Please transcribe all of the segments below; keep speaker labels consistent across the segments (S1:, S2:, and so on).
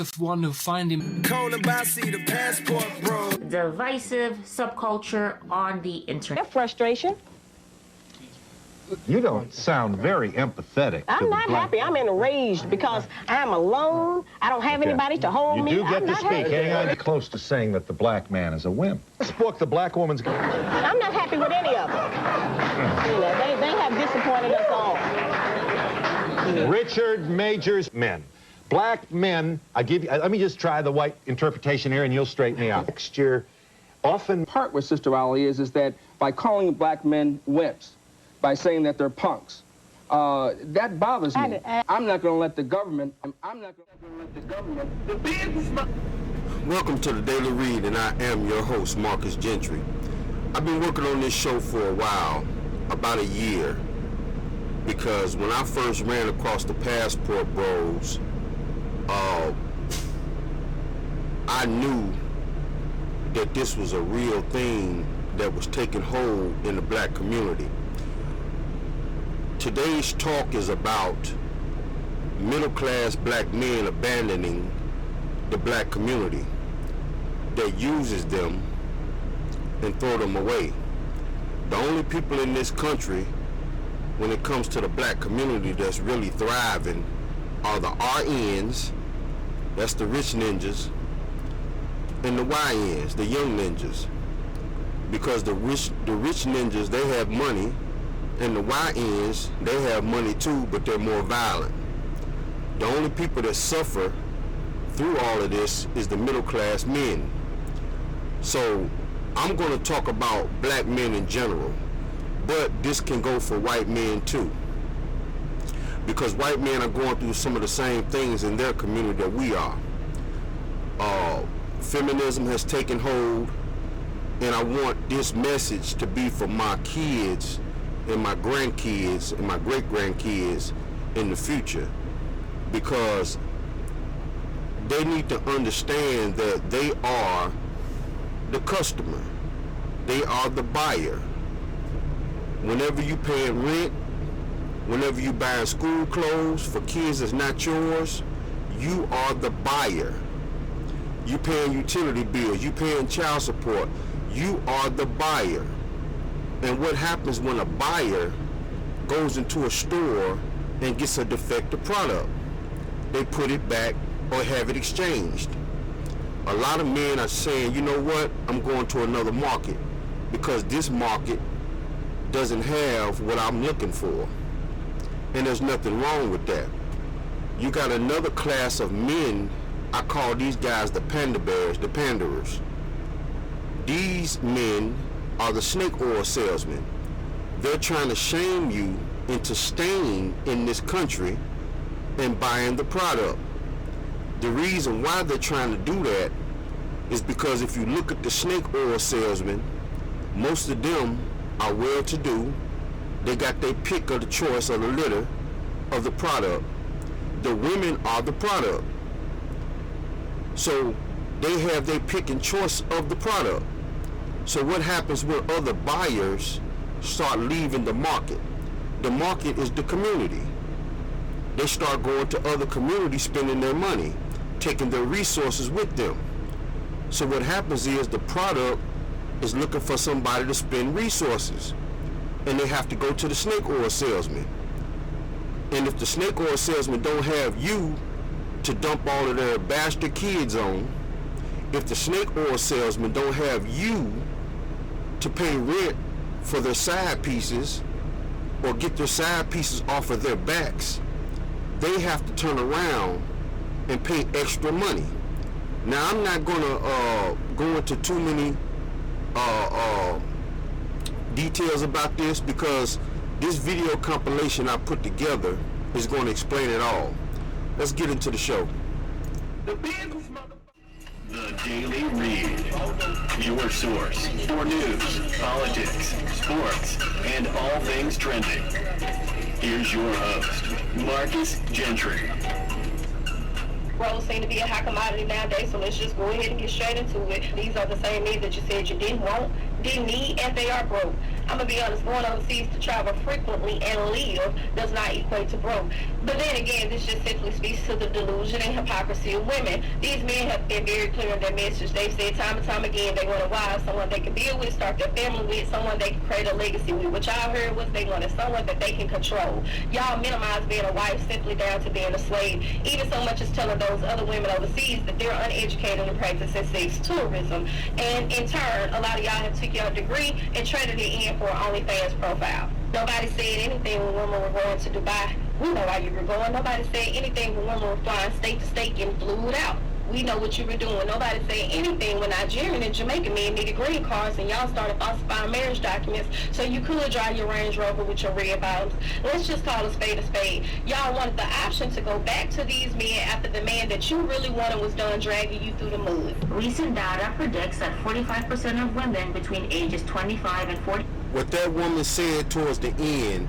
S1: the one who find him.
S2: The passport, bro.
S3: Divisive subculture on the internet.
S4: Frustration.
S5: You don't sound very empathetic.
S4: I'm not happy. I'm enraged because I'm alone. I don't have anybody to hold me.
S5: You do get
S4: I'm
S5: to
S4: not
S5: speak.
S4: happy.
S5: Hang on. Close to saying that the black man is a wimp. This book, The Black Woman's...
S4: I'm not happy with any of them. You know, they have disappointed us all.
S5: Richard Major's men. Black men, let me just try the white interpretation here and you'll straighten me out. Next year, often...
S6: Part with Sister Ali is that by calling black men wimps, by saying that they're punks, that bothers me. I'm not going to let the government,
S7: Welcome to the Daily Read, and I am your host, Marcus Gentry. I've been working on this show for a while, about a year, because when I first ran across the Passport Bros, I knew that this was a real thing that was taking hold in the black community. Today's talk is about middle-class black men abandoning the black community that uses them and throw them away. The only people in this country, when it comes to the black community that's really thriving, are the RNs, that's the rich ninjas, and the YNs, the young ninjas. Because the rich ninjas, they have money, and the YNs, they have money too, but they're more violent. The only people that suffer through all of this is the middle class men. So I'm going to talk about black men in general, but this can go for white men too. Because white men are going through some of the same things in their community that we are. Feminism has taken hold, and I want this message to be for my kids and my grandkids and my great-grandkids in the future, because they need to understand that they are the customer. They are the buyer. Whenever you paying rent, whenever you buying school clothes for kids that's not yours, you are the buyer. You paying utility bills, you paying child support, you are the buyer. And what happens when a buyer goes into a store and gets a defective product? They put it back or have it exchanged. A lot of men are saying, you know what, I'm going to another market because this market doesn't have what I'm looking for. And there's nothing wrong with that. You got another class of men, I call these guys the panda bears, the panderers. These men are the snake oil salesmen. They're trying to shame you into staying in this country and buying the product. The reason why they're trying to do that is because if you look at the snake oil salesmen, most of them are well-to-do. They got their pick of the choice of the litter of the product. The women are the product. So they have their pick and choice of the product. So what happens when other buyers start leaving the market? The market is the community. They start going to other communities, spending their money, taking their resources with them. So what happens is the product is looking for somebody to spend resources, and they have to go to the snake oil salesman. And if the snake oil salesman don't have you to dump all of their bastard kids on, if the snake oil salesman don't have you to pay rent for their side pieces or get their side pieces off of their backs, they have to turn around and pay extra money. Now, I'm not gonna go into too many details about this, because this video compilation I put together is going to explain it all. Let's get into the show.
S8: The Daily Read, your source for news, politics, sports, and all things trending. Here's your host, Marcus Gentry.
S9: Roles seem to be a hot commodity nowadays, so let's just go ahead and get straight into it. These are the same needs that you said you didn't want, didn't need, and they are broke. I'm gonna be honest, going overseas to travel frequently and live does not equate to broke. But then again, this just simply speaks to the delusion and hypocrisy of women. These men have been very clear in their message. They've said time and time again they want a wife, someone they can build with, start their family with, someone they can create a legacy with. What y'all heard was they wanted someone that they can control. Y'all minimize being a wife simply down to being a slave, even so much as telling those other women overseas that they're uneducated and practicing sex tourism. And in turn, a lot of y'all have took your degree and traded it in for an OnlyFans profile. Nobody said anything when women were going to Dubai. We know why you were going. Nobody said anything when women were flying state to state getting flued out. We know what you were doing. Nobody said anything when Nigerian and Jamaican men needed green cards and y'all started falsifying marriage documents so you could drive your Range Rover with your red bottoms. Let's just call a spade a spade. Y'all wanted the option to go back to these men after the man that you really wanted was done dragging you through the mud.
S3: Recent data predicts that 45% of women between ages 25 and 40.
S7: What that woman said towards the end,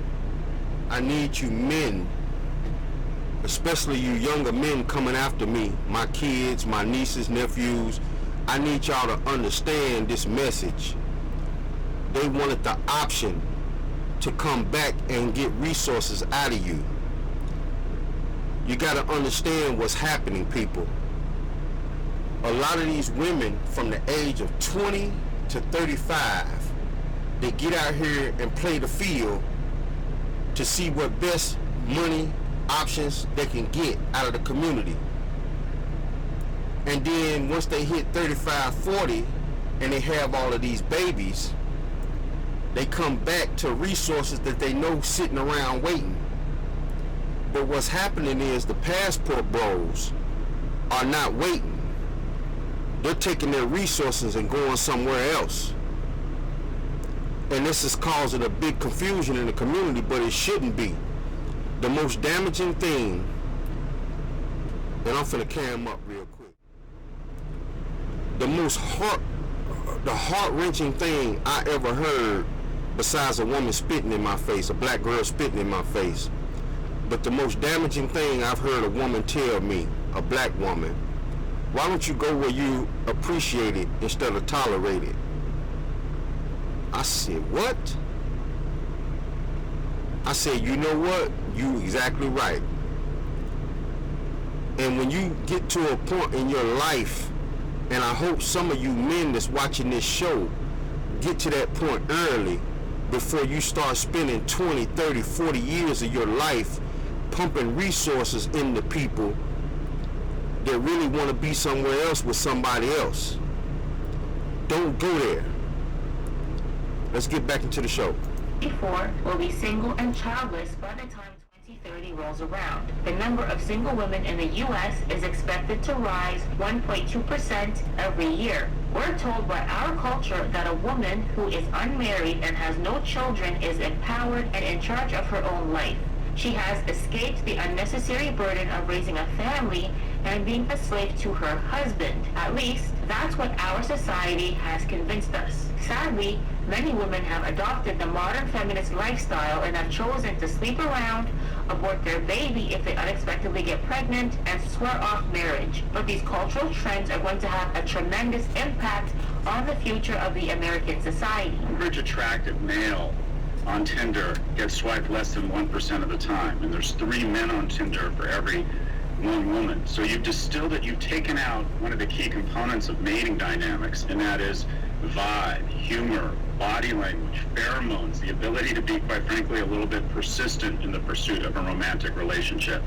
S7: I need you men, especially you younger men coming after me, my kids, my nieces, nephews, I need y'all to understand this message. They wanted the option to come back and get resources out of you. You got to understand what's happening, people. A lot of these women from the age of 20 to 35, they get out here and play the field to see what best money options they can get out of the community. And then once they hit 35, 40 and they have all of these babies, they come back to resources that they know sitting around waiting. But what's happening is the passport bros are not waiting. They're taking their resources and going somewhere else. And this is causing a big confusion in the community, but it shouldn't be. The most damaging thing, and I'm finna carry him up real quick. The most heart-wrenching thing I ever heard, besides a woman spitting in my face, a black girl spitting in my face, but the most damaging thing I've heard a woman tell me, a black woman, why don't you go where you appreciate it instead of tolerate it? I said, what? I said, you know what? You exactly right. And when you get to a point in your life, and I hope some of you men that's watching this show get to that point early before you start spending 20, 30, 40 years of your life pumping resources into people that really want to be somewhere else with somebody else. Don't go there. Let's get back into the show.
S3: 24 will be single and childless by the time 2030 rolls around. The number of single women in the U.S. is expected to rise 1.2% every year. We're told by our culture that a woman who is unmarried and has no children is empowered and in charge of her own life. She has escaped the unnecessary burden of raising a family and being a slave to her husband. At least, that's what our society has convinced us. Sadly, many women have adopted the modern feminist lifestyle and have chosen to sleep around, abort their baby if they unexpectedly get pregnant, and swear off marriage. But these cultural trends are going to have a tremendous impact on the future of the American society.
S1: Average attractive male on Tinder gets swiped less than 1% of the time, and there's 3 men on Tinder for every 1 woman. So you've distilled it, you've taken out one of the key components of mating dynamics, and that is vibe, humor, body language, pheromones, the ability to be, quite frankly, a little bit persistent in the pursuit of a romantic relationship.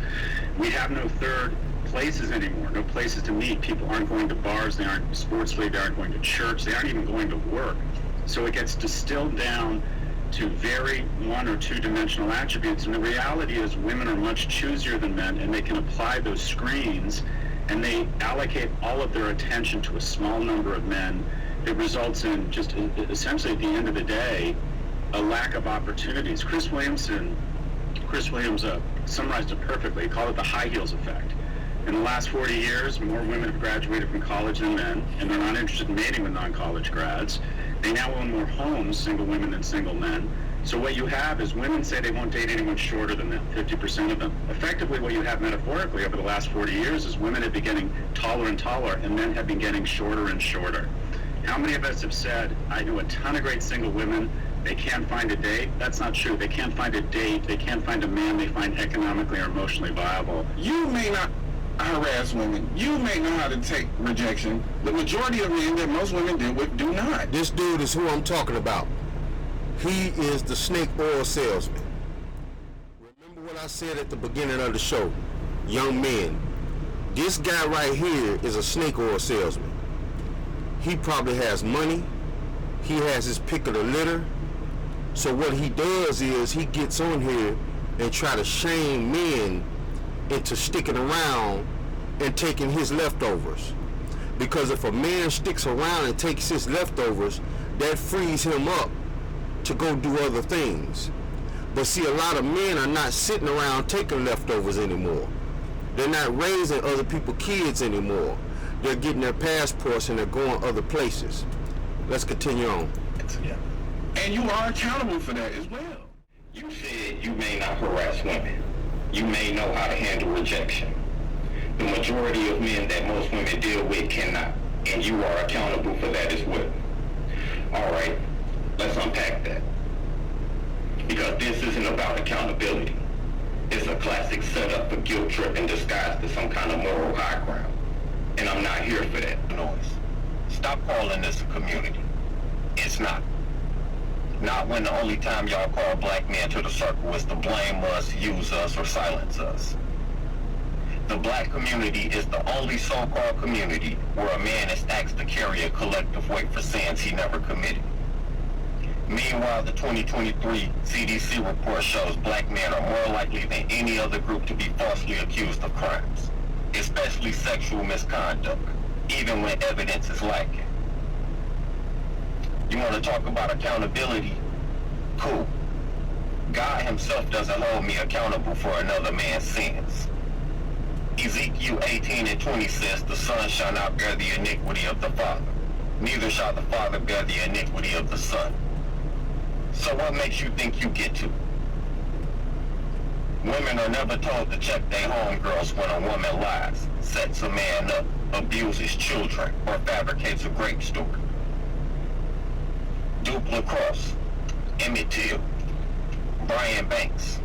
S1: We have no third places anymore, no places to meet. People aren't going to bars, they aren't sports league, they aren't going to church, they aren't even going to work. So it gets distilled down to very 1 or 2 dimensional attributes, and the reality is women are much choosier than men, and they can apply those screens, and they allocate all of their attention to a small number of men. It results in just essentially at the end of the day a lack of opportunities. Chris Williams summarized it perfectly. He called it the high heels effect. In the last 40 years, more women have graduated from college than men, and they're not interested in mating with non-college grads. They now own more homes, single women than single men. So what you have is women say they won't date anyone shorter than them, 50% of them. Effectively, what you have metaphorically over the last 40 years is women have been getting taller and taller, and men have been getting shorter and shorter. How many of us have said, I know a ton of great single women, They can't find a date. That's not true. They can't find a date. They can't find a man they find economically or emotionally viable.
S10: You may not harass women. You may know how to take rejection. The majority of men that most women deal with do not.
S7: This dude is who I'm talking about. He is the snake oil salesman. Remember what I said at the beginning of the show, young men. This guy right here is a snake oil salesman. He probably has money. He has his pick of the litter. So what he does is he gets on here and try to shame men into sticking around and taking his leftovers. Because if a man sticks around and takes his leftovers, that frees him up to go do other things. But see, a lot of men are not sitting around taking leftovers anymore. They're not raising other people's kids anymore. They're getting their passports and they're going other places. Let's continue on.
S10: Yeah. And you are accountable for that as well.
S11: You said you may not harass women. You may know how to handle rejection. The majority of men that most women deal with cannot, and you are accountable for that as well. All right, let's unpack that. Because this isn't about accountability. It's a classic setup for guilt trip and disguised as some kind of moral high ground. And I'm not here for that noise. Stop calling this a community. It's not. Not when the only time y'all call black men to the circle is to blame us, use us, or silence us. The black community is the only so-called community where a man is asked to carry a collective weight for sins he never committed. Meanwhile, the 2023 CDC report shows black men are more likely than any other group to be falsely accused of crimes, especially sexual misconduct, even when evidence is lacking. You want to talk about accountability? Cool. God himself doesn't hold me accountable for another man's sins. Ezekiel 18:20 says, the son shall not bear the iniquity of the father, neither shall the father bear the iniquity of the son. So what makes you think you get to? Women are never told to check their homegirls when a woman lies, sets a man up, abuses children, or fabricates a grape story. Duke LaCrosse, Emmett Till, Brian Banks,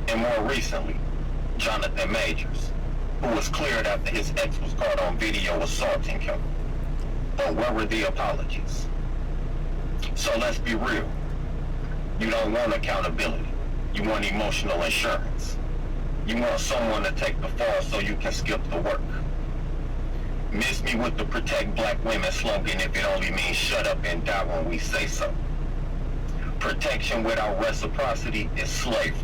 S11: and more recently, Jonathan Majors, who was cleared after his ex was caught on video assaulting him. But where were the apologies? So let's be real. You don't want accountability. You want emotional insurance. You want someone to take the fall so you can skip the work. Miss me with the protect black women slogan if it only means shut up and die when we say so. Protection without reciprocity is slavery.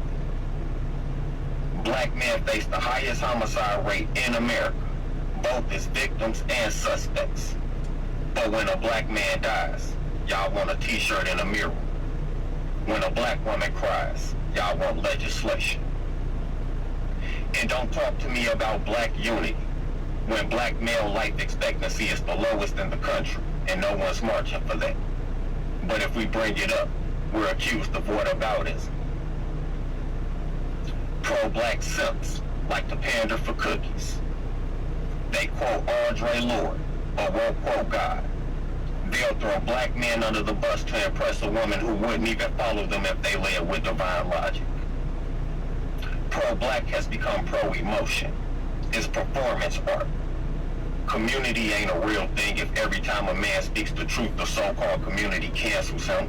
S11: Black men face the highest homicide rate in America, both as victims and suspects. But when a black man dies, y'all want a t-shirt and a mural. When a black woman cries, y'all want legislation. And don't talk to me about black unity when black male life expectancy is the lowest in the country and no one's marching for that. But if we bring it up, we're accused of whataboutism. Pro-black simps like to pander for cookies. They quote Andre Lorde, but won't quote God. They'll throw black men under the bus to impress a woman who wouldn't even follow them if they led with divine logic. Pro-black has become pro-emotion. It's performance art. Community ain't a real thing if every time a man speaks the truth, the so-called community cancels him.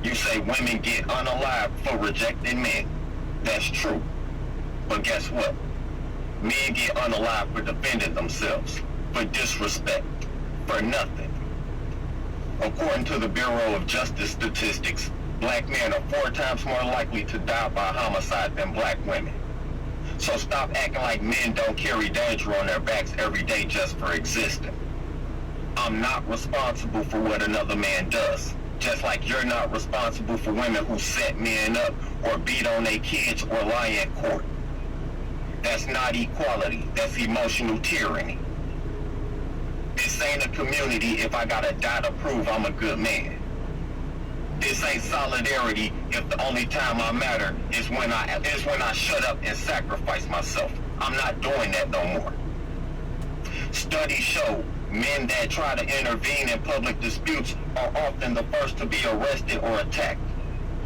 S11: You say women get unalived for rejecting men. That's true. But guess what? Men get unalived for defending themselves, for disrespect, for nothing. According to the Bureau of Justice statistics, black men are 4 times more likely to die by homicide than black women. So stop acting like men don't carry danger on their backs every day just for existing. I'm not responsible for what another man does, just like you're not responsible for women who set men up or beat on their kids or lie in court. That's not equality, that's emotional tyranny. This ain't a community if I gotta die to prove I'm a good man. This ain't solidarity if the only time I matter is when I shut up and sacrifice myself. I'm not doing that no more. Studies show Men that try to intervene in public disputes are often the first to be arrested or attacked.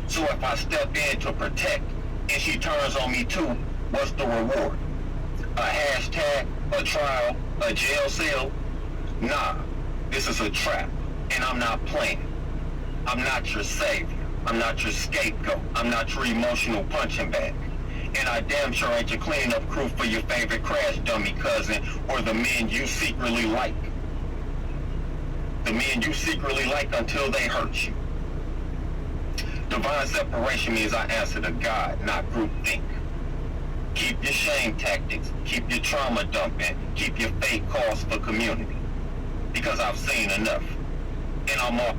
S11: So if I step in to protect and she turns on me too, what's the reward? A hashtag, a trial, a jail cell? Nah, this is a trap, and I'm not playing. I'm not your savior. I'm not your scapegoat. I'm not your emotional punching bag. And I damn sure ain't your cleanup crew for your favorite crash dummy cousin or the men you secretly like. The men you secretly like until they hurt you. Divine separation means I answer to God, not groupthink. Keep your shame tactics, keep your trauma dumping, keep your fake calls for community. Because I've seen enough. And I'm off.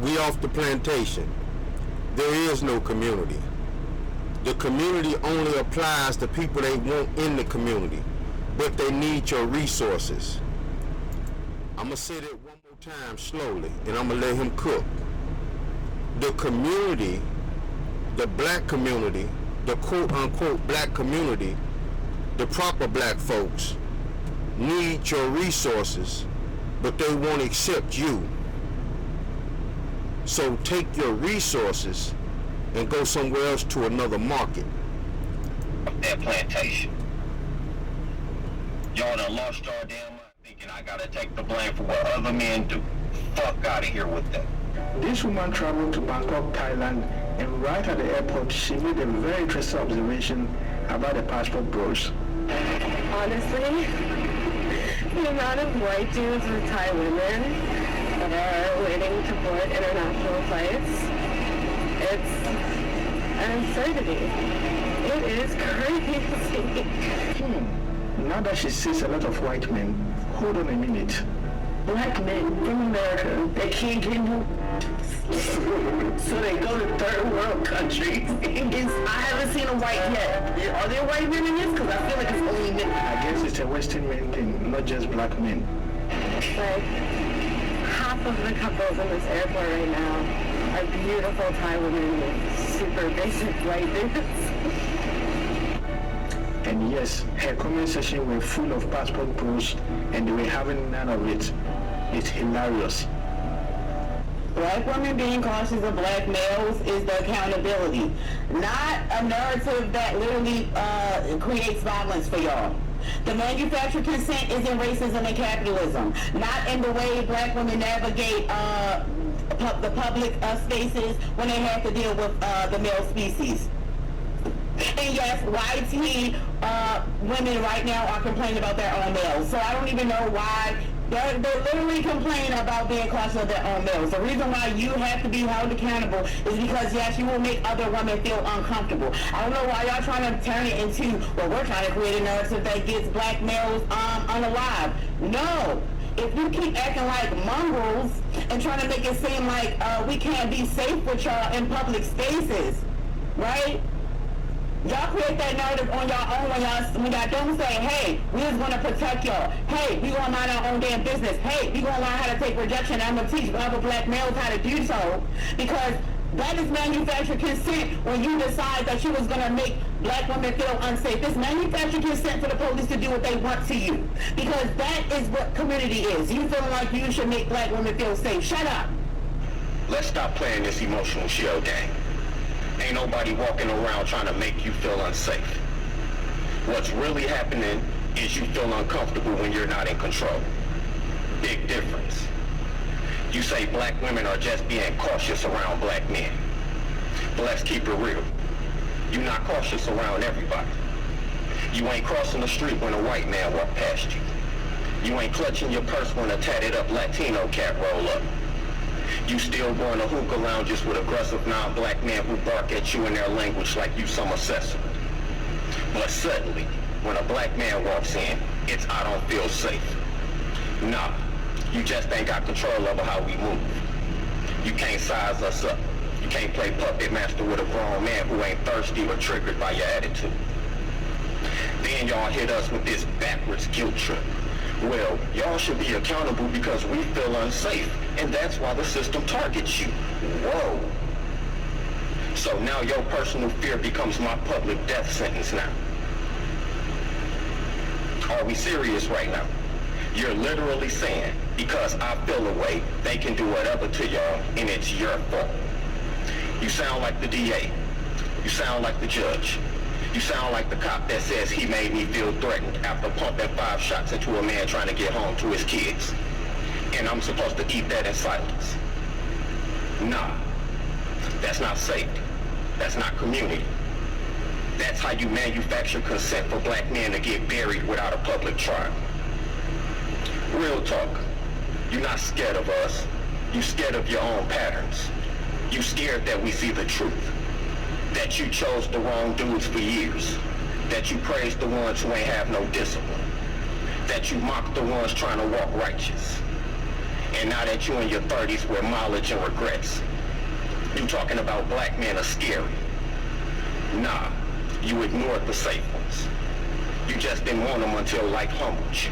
S7: We off the plantation. There is no community. The community only applies to people they want in the community, but they need your resources. I'm gonna say that one more time slowly, and I'm gonna let him cook. The community, the black community, the quote-unquote black community, the proper black folks, need your resources, but they won't accept you. So take your resources and go somewhere else to another market.
S11: That plantation. Y'all done lost y'all damn mind thinking I gotta take the blame for what other men do. Fuck out of here with that.
S12: This woman traveled to Bangkok, Thailand, and right at the airport, she made a very interesting observation about the passport bros.
S13: Honestly, the amount of white dudes with Thai women that are waiting to board international flights, it's an absurdity. It is crazy.
S12: Now that she sees a lot of white men, hold on a minute.
S4: Black men from America, they can't get no so they go to third world countries. I haven't seen a white yet. Are there white men in this? Because I feel like it's only men.
S12: I guess it's a Western men thing, not just black men.
S13: Like, half of the couples in this airport right now are beautiful Thai women with super basic white dudes.
S12: And yes, her comment section were full of passport bros, and they were having none of it. It's hilarious.
S14: Black women being cautious of black males is the accountability, not a narrative that literally creates violence for y'all. The manufactured consent is in racism and capitalism, not in the way black women navigate the public spaces when they have to deal with the male species. And yes, YT women right now are complaining about their own males. So I don't even know why. They're literally complaining about being cautious of their own males. The reason why you have to be held accountable is because, yes, you will make other women feel uncomfortable. I don't know why y'all trying to turn it into, well, we're trying to create a narrative that gets black males unalive. No. If you keep acting like mongrels and trying to make it seem like we can't be safe with y'all in public spaces, right? Y'all create that narrative on y'all own when y'all don't say, hey, we just want to protect y'all. Hey, we gonna mind our own damn business. Hey, we gonna learn how to take rejection. I'm gonna teach other black males how to do so. Because that is manufactured consent when you decide that you was gonna make black women feel unsafe. It's manufactured consent for the police to do what they want to you. Because that is what community is. You feeling like you should make black women feel safe. Shut up.
S11: Let's stop playing this emotional shell game. Ain't nobody walking around trying to make you feel unsafe. What's really happening is you feel uncomfortable when you're not in control. Big difference. You say black women are just being cautious around black men. But let's keep it real. You're not cautious around everybody. You ain't crossing the street when a white man walk past you. You ain't clutching your purse when a tatted up Latino cat roll up. You still going to hookah lounges with aggressive non-black men who bark at you in their language like you some accessory. But suddenly, when a black man walks in, it's I don't feel safe. Nah, you just ain't got control over how we move. You can't size us up. You can't play puppet master with a grown man who ain't thirsty or triggered by your attitude. Then y'all hit us with this backwards guilt trip. Well, y'all should be accountable because we feel unsafe, and that's why the system targets you. Whoa. So now your personal fear becomes my public death sentence now. Are we serious right now? You're literally saying, because I feel a way, they can do whatever to y'all, and it's your fault. You sound like the DA. You sound like the judge. You sound like the cop that says he made me feel threatened after pumping 5 shots into a man trying to get home to his kids. And I'm supposed to eat that in silence. Nah, that's not safety. That's not community. That's how you manufacture consent for black men to get buried without a public trial. Real talk. You're not scared of us. You're scared of your own patterns. You're scared that we see the truth. That you chose the wrong dudes for years. That you praise the ones who ain't have no discipline. That you mock the ones trying to walk righteous. And now that you're in your 30s with mileage and regrets, you talking about black men are scary. Nah, you ignored the safe ones. You just didn't want them until life humbled you.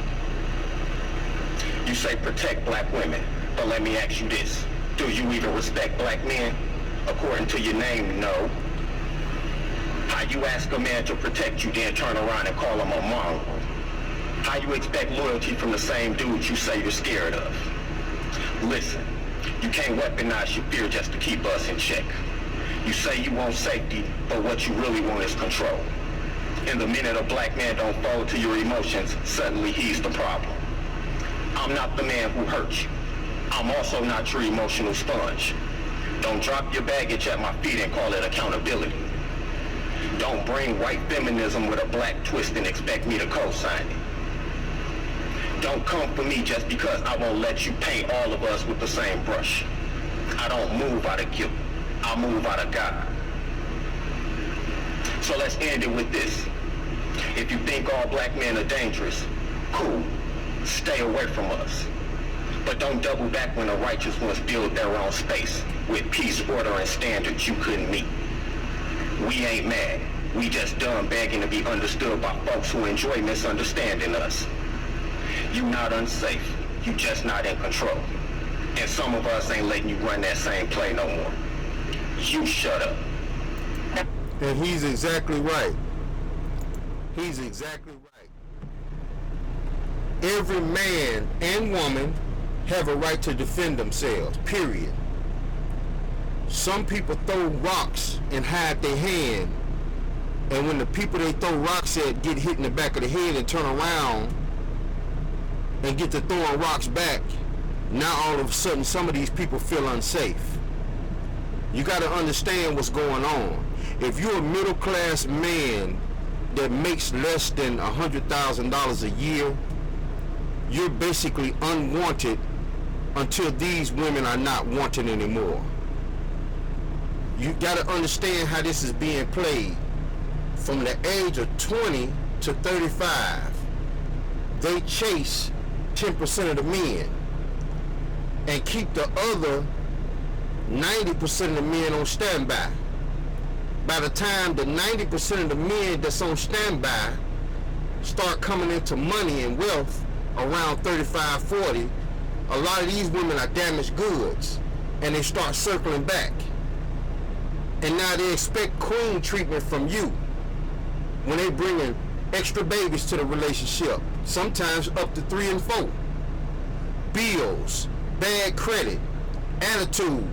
S11: You say protect black women, but let me ask you this. Do you even respect black men? According to your name, no. How you ask a man to protect you, then turn around and call him a mongrel? How you expect loyalty from the same dude you say you're scared of? Listen, you can't weaponize your fear just to keep us in check. You say you want safety, but what you really want is control. And the minute a black man don't fold to your emotions, suddenly he's the problem. I'm not the man who hurt you. I'm also not your emotional sponge. Don't drop your baggage at my feet and call it accountability. Don't bring white feminism with a black twist and expect me to co-sign it. Don't come for me just because I won't let you paint all of us with the same brush. I don't move out of guilt. I move out of God. So let's end it with this. If you think all black men are dangerous, cool. Stay away from us. But don't double back when the righteous ones build their own space with peace, order, and standards you couldn't meet. We ain't mad. We just done begging to be understood by folks who enjoy misunderstanding us. You not unsafe. You just not in control. And some of us ain't letting you run that same play no more. You shut up.
S7: And he's exactly right. He's exactly right. Every man and woman have a right to defend themselves, period. Some people throw rocks and hide their hand, and when the people they throw rocks at get hit in the back of the head and turn around and get to throwing rocks back, now all of a sudden some of these people feel unsafe. You got to understand what's going on. If you're a middle class man that makes less than $100,000 a year, you're basically unwanted until these women are not wanted anymore. You got to understand how this is being played. From the age of 20 to 35, they chase 10% of the men and keep the other 90% of the men on standby. By the time the 90% of the men that's on standby start coming into money and wealth around 35, 40, a lot of these women are damaged goods, and they start circling back. And now they expect queen treatment from you when they bring in extra babies to the relationship, sometimes up to 3 and 4. Bills, bad credit, attitude,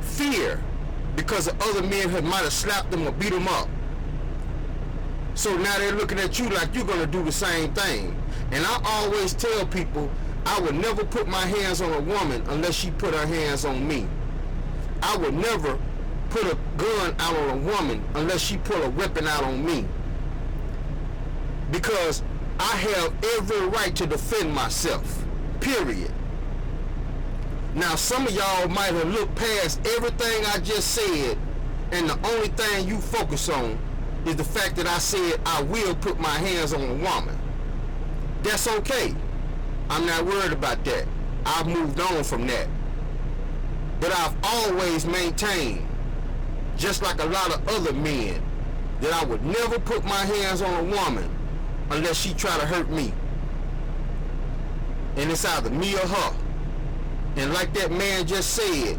S7: fear, because the other men might have slapped them or beat them up. So now they're looking at you like you're going to do the same thing. And I always tell people, I would never put my hands on a woman unless she put her hands on me. I would never put a gun out on a woman unless she pull a weapon out on me. Because I have every right to defend myself, period. Now, some of y'all might have looked past everything I just said, and the only thing you focus on is the fact that I said I will put my hands on a woman. That's okay. I'm not worried about that. I've moved on from that. But I've always maintained, just like a lot of other men, that I would never put my hands on a woman unless she try to hurt me. And it's either me or her. And like that man just said,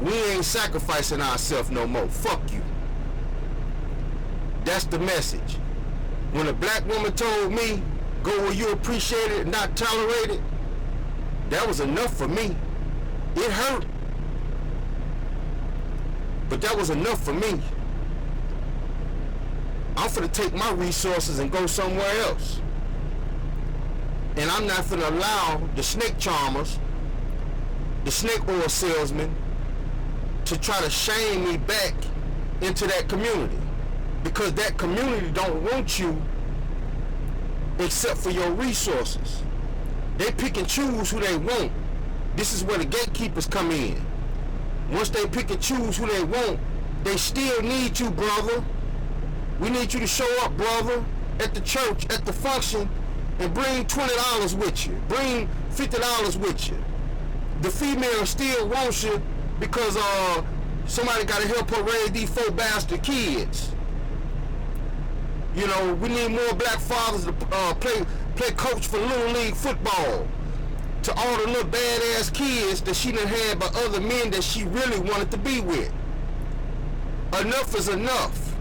S7: we ain't sacrificing ourselves no more. Fuck you. That's the message. When a black woman told me go where you appreciate it and not tolerate it, that was enough for me. It hurt, but that was enough for me. I'm finna take my resources and go somewhere else. And I'm not finna allow the snake charmers, the snake oil salesmen, to try to shame me back into that community. Because that community don't want you except for your resources. They pick and choose who they want. This is where the gatekeepers come in. Once they pick and choose who they want, they still need you, brother. We need you to show up, brother, at the church, at the function, and bring $20 with you. Bring $50 with you. The female still wants you because somebody got to help her raise these 4 bastard kids. You know, we need more black fathers to play coach for Little League football. To all the little badass kids that she done had by other men that she really wanted to be with. Enough is enough.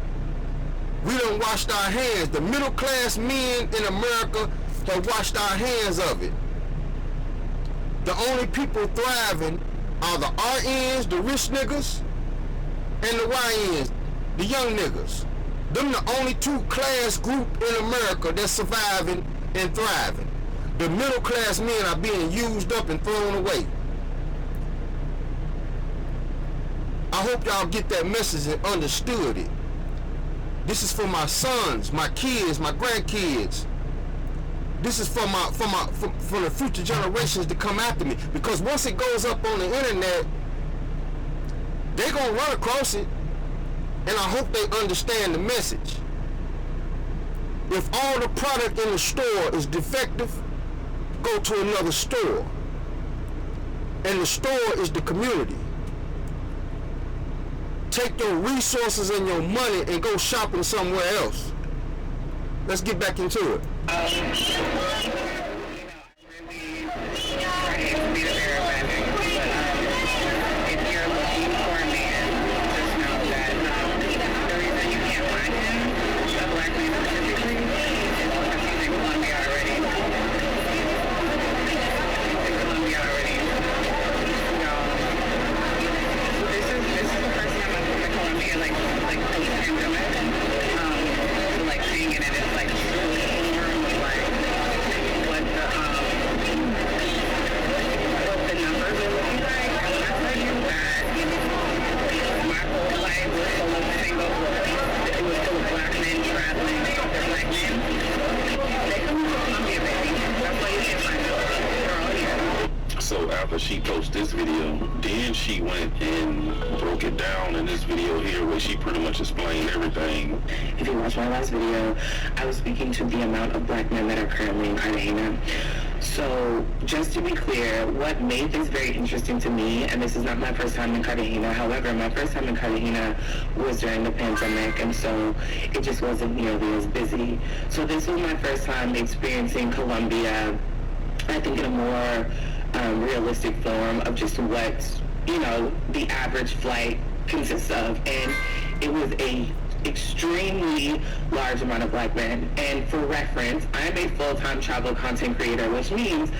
S7: We done washed our hands. The middle class men in America have washed our hands of it. The only people thriving are the RNs, the rich niggas, and the YNs, the young niggas. Them the only 2 class group in America that's surviving and thriving. The middle class men are being used up and thrown away. I hope y'all get that message and understood it. This is for my sons, my kids, my grandkids. This is for the future generations to come after me. Because once it goes up on the internet, they're gonna run across it. And I hope they understand the message. If all the product in the store is defective, go to another store. And the store is the community. Take your resources and your money and go shopping somewhere else. Let's get back into it.
S15: So after she posted this video, then she went and broke it down in this video here where she pretty much explained everything.
S16: If you watched my last video, I was speaking to the amount of black men that are currently in Cartagena. So just to be clear, what made this very interesting to me, and this is not my first time in Cartagena, however, my first time in Cartagena was during the pandemic, and so it just wasn't nearly as busy. So this was my first time experiencing Colombia, I think in a more realistic form of just what, you know, the average flight consists of. And it was a extremely large amount of black men. And for reference, I am a full-time travel content creator, which means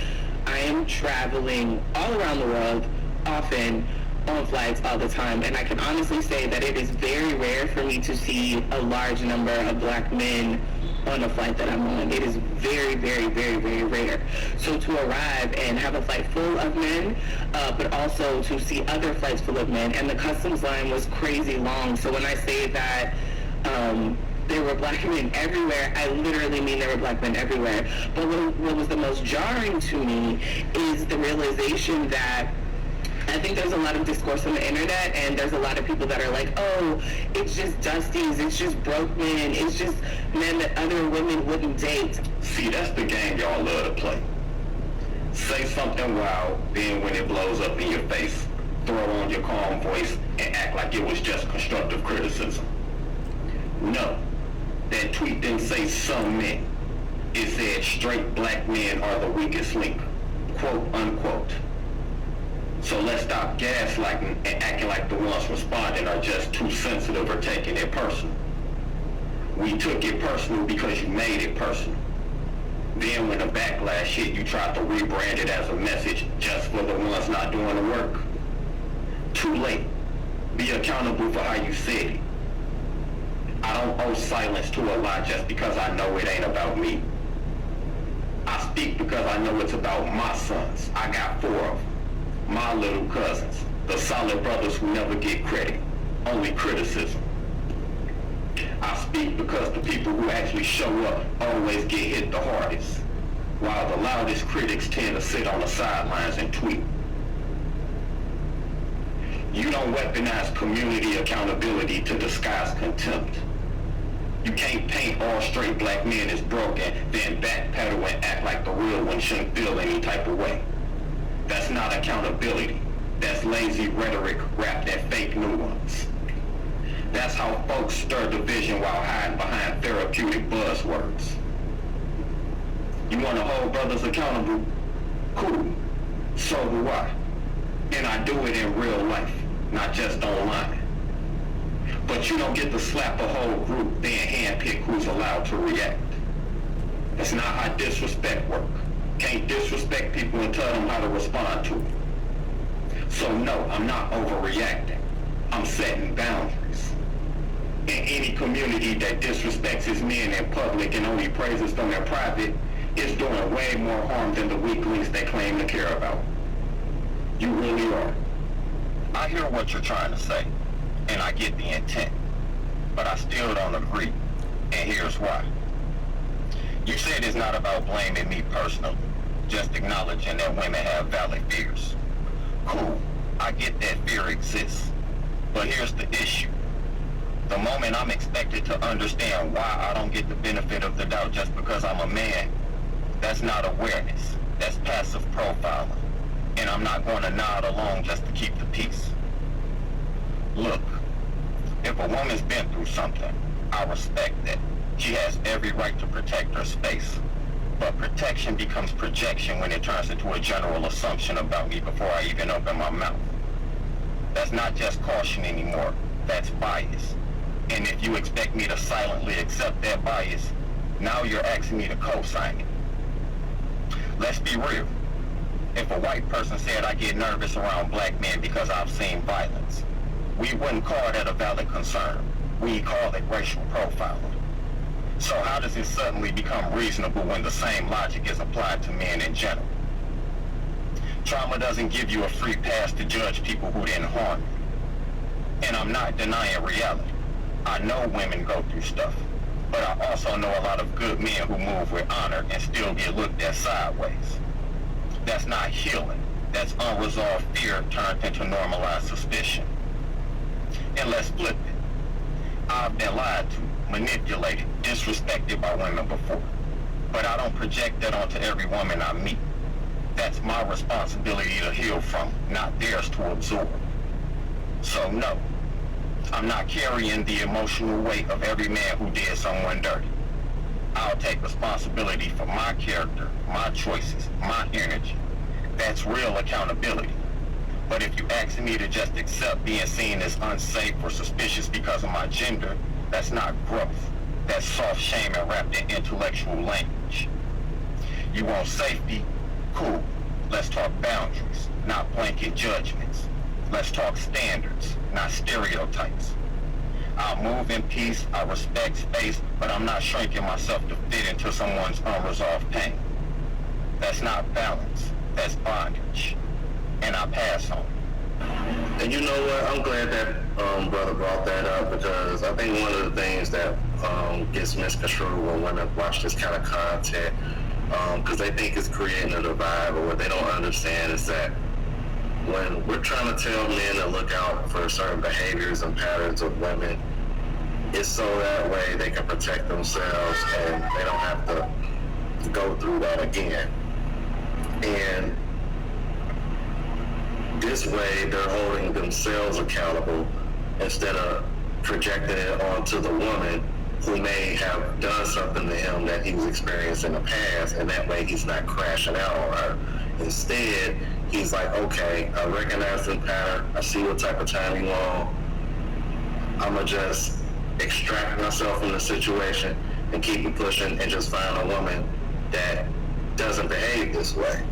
S16: I am traveling all around the world, often on flights all the time. And I can honestly say that it is very rare for me to see a large number of black men on a flight that I'm on. It is very, very, very, very rare. So to arrive and have a flight full of men, but also to see other flights full of men, and the customs line was crazy long. So when I say that there were black men everywhere, I literally mean there were black men everywhere. But what was the most jarring to me is the realization that I think there's a lot of discourse on the internet, and there's a lot of people that are like, oh, it's just dusties, it's just broke men, it's just men that other women wouldn't date.
S11: See, that's the game y'all love to play. Say something wild, then when it blows up in your face, throw on your calm voice and act like it was just constructive criticism. No, that tweet didn't say some men. It said straight black men are the weakest link, quote unquote. So let's stop gaslighting and acting like the ones responding are just too sensitive or taking it personal. We took it personal because you made it personal. Then when the backlash hit, you tried to rebrand it as a message just for the ones not doing the work. Too late. Be accountable for how you said it. I don't owe silence to a lie just because I know it ain't about me. I speak because I know it's about my sons. I got 4 of them. My little cousins. The solid brothers who never get credit. Only criticism. I speak because the people who actually show up always get hit the hardest, while the loudest critics tend to sit on the sidelines and tweet. You don't weaponize community accountability to disguise contempt. You can't paint all straight black men as broken, then backpedal and act like the real one shouldn't feel any type of way. That's not accountability. That's lazy rhetoric wrapped in fake nuance. That's how folks stir division while hiding behind therapeutic buzzwords. You want to hold brothers accountable? Cool. So do I. And I do it in real life, not just online. But you don't get to slap a whole group, then handpick who's allowed to react. That's not how disrespect works. Can't disrespect people and tell them how to respond to it. So no, I'm not overreacting. I'm setting boundaries. In any community that disrespects its men in public and only praises them in private is doing way more harm than the weaklings they claim to care about. You really are. I hear what you're trying to say, and I get the intent, but I still don't agree, and here's why. You said it's not about blaming me personally, just acknowledging that women have valid fears. Cool, I get that fear exists, but here's the issue. The moment I'm expected to understand why I don't get the benefit of the doubt just because I'm a man, that's not awareness, that's passive profiling, and I'm not going to nod along just to keep the peace. Look, if a woman's been through something, I respect that. She has every right to protect her space. But protection becomes projection when it turns into a general assumption about me before I even open my mouth. That's not just caution anymore, that's bias. And if you expect me to silently accept that bias, now you're asking me to co-sign it. Let's be real. If a white person said I get nervous around black men because I've seen violence, we wouldn't call that a valid concern. We'd call it racial profiling. So how does it suddenly become reasonable when the same logic is applied to men in general? Trauma doesn't give you a free pass to judge people who didn't harm you. And I'm not denying reality. I know women go through stuff, but I also know a lot of good men who move with honor and still get looked at sideways. That's not healing. That's unresolved fear turned into normalized suspicion. And let's flip it. I've been lied to, manipulated, disrespected by women before. But I don't project that onto every woman I meet. That's my responsibility to heal from, not theirs to absorb. So no, I'm not carrying the emotional weight of every man who did someone dirty. I'll take responsibility for my character, my choices, my energy. That's real accountability. But if you ask me to just accept being seen as unsafe or suspicious because of my gender, that's not growth. That's soft shaming wrapped in intellectual language. You want safety? Cool. Let's talk boundaries, not blanket judgments. Let's talk standards, not stereotypes. I'll move in peace, I respect space, but I'm not shrinking myself to fit into someone's unresolved pain. That's not balance, that's bondage. And I pass on.
S15: And you know what? I'm glad that brother brought that up, because I think one of the things that gets misconstrued when women watch this kind of content, because they think it's creating a divide, but what they don't understand is that when we're trying to tell men to look out for certain behaviors and patterns of women, it's so that way they can protect themselves and they don't have to go through that again. And this way they're holding themselves accountable instead of projecting it onto the woman who may have done something to him that he's experienced in the past, and that way he's not crashing out on her. Instead, he's like, okay, I recognize the pattern, I see what type of time you on, I'm gonna just extract myself from the situation and keep it pushing and just find a woman that doesn't behave this way.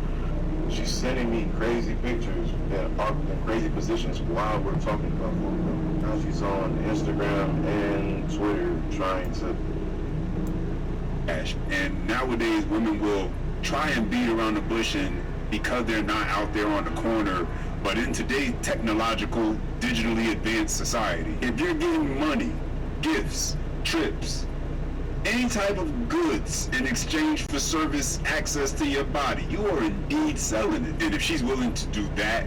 S10: She's sending me crazy pictures and in crazy positions while we're talking about food. Now she's on Instagram and Twitter trying to.
S17: And nowadays, women will try and beat around the bush, and because they're not out there on the corner. But in today's technological, digitally advanced society, if you're getting money, gifts, trips, any type of goods in exchange for service access to your body, you are indeed selling it. And if she's willing to do that,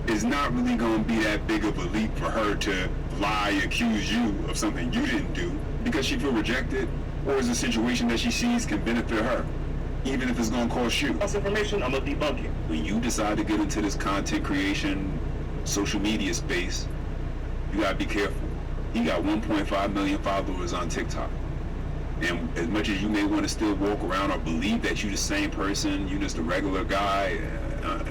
S17: it's not really going to be that big of a leap for her to lie, accuse you of something you didn't do because she feel rejected, or is a situation that she sees can benefit her, even if it's going to cost you.
S11: False information, I'm going to debunk it.
S17: When you decide to get into this content creation, social media space, you got to be careful. He got 1.5 million followers on TikTok. And as much as you may want to still walk around or believe that you're the same person, you're just a regular guy,